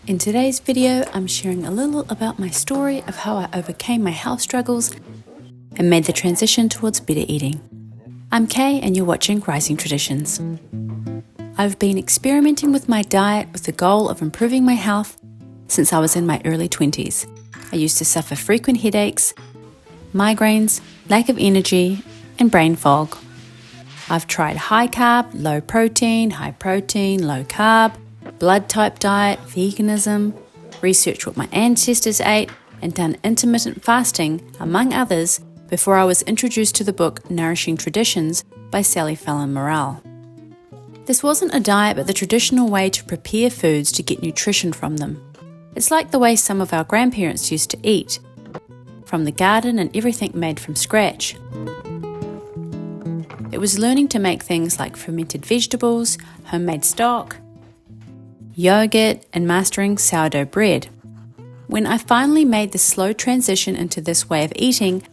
In today's video, I'm sharing a little about my story of how I overcame my health struggles and made the transition towards better eating. I'm Kay and you're watching Rising Traditions. I've been experimenting with my diet with the goal of improving my health since I was in my early 20s. I used to suffer frequent headaches, migraines, lack of energy, and brain fog. I've tried high carb, low protein, low carb, blood type diet, veganism, researched what my ancestors ate, and done intermittent fasting, among others, before I was introduced to the book Nourishing Traditions by Sally Fallon Morrell. This wasn't a diet, but the traditional way to prepare foods to get nutrition from them. It's like the way some of our grandparents used to eat, from the garden and everything made from scratch. It was learning to make things like fermented vegetables, homemade stock, yogurt, and mastering sourdough bread. When I finally made the slow transition into this way of eating,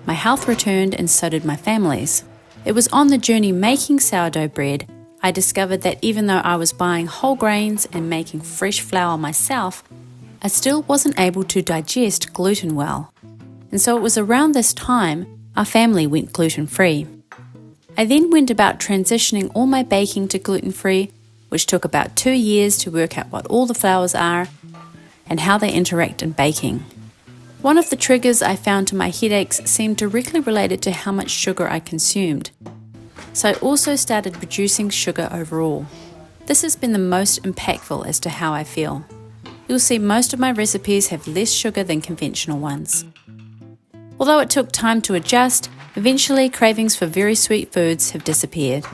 my health returned and so did my family's. It was on the journey making sourdough bread I discovered that even though I was buying whole grains and making fresh flour myself, I still wasn't able to digest gluten well. And so it was around this time our family went gluten-free. I then went about transitioning all my baking to gluten-free, which took about 2 years to work out what all the flours are and how they interact in baking. One of the triggers I found to my headaches seemed directly related to how much sugar I consumed. So I also started reducing sugar overall. This has been the most impactful as to how I feel. You'll see most of my recipes have less sugar than conventional ones. Although it took time to adjust, eventually cravings for very sweet foods have disappeared.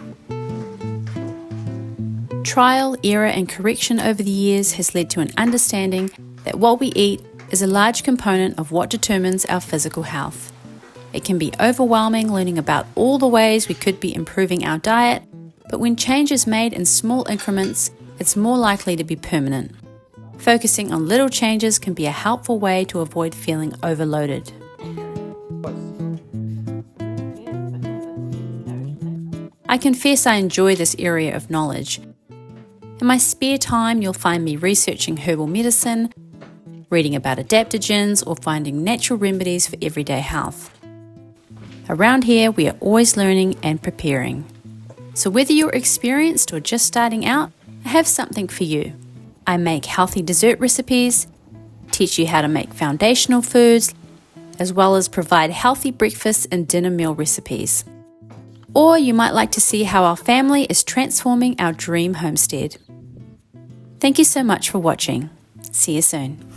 Trial, error, and correction over the years has led to an understanding that what we eat is a large component of what determines our physical health. It can be overwhelming learning about all the ways we could be improving our diet, but when change is made in small increments, it's more likely to be permanent. Focusing on little changes can be a helpful way to avoid feeling overloaded. I confess I enjoy this area of knowledge. In my spare time, you'll find me researching herbal medicine, reading about adaptogens, or finding natural remedies for everyday health. Around here, we are always learning and preparing. So whether you're experienced or just starting out, I have something for you. I make healthy dessert recipes, teach you how to make foundational foods, as well as provide healthy breakfast and dinner meal recipes. Or you might like to see how our family is transforming our dream homestead. Thank you so much for watching. See you soon.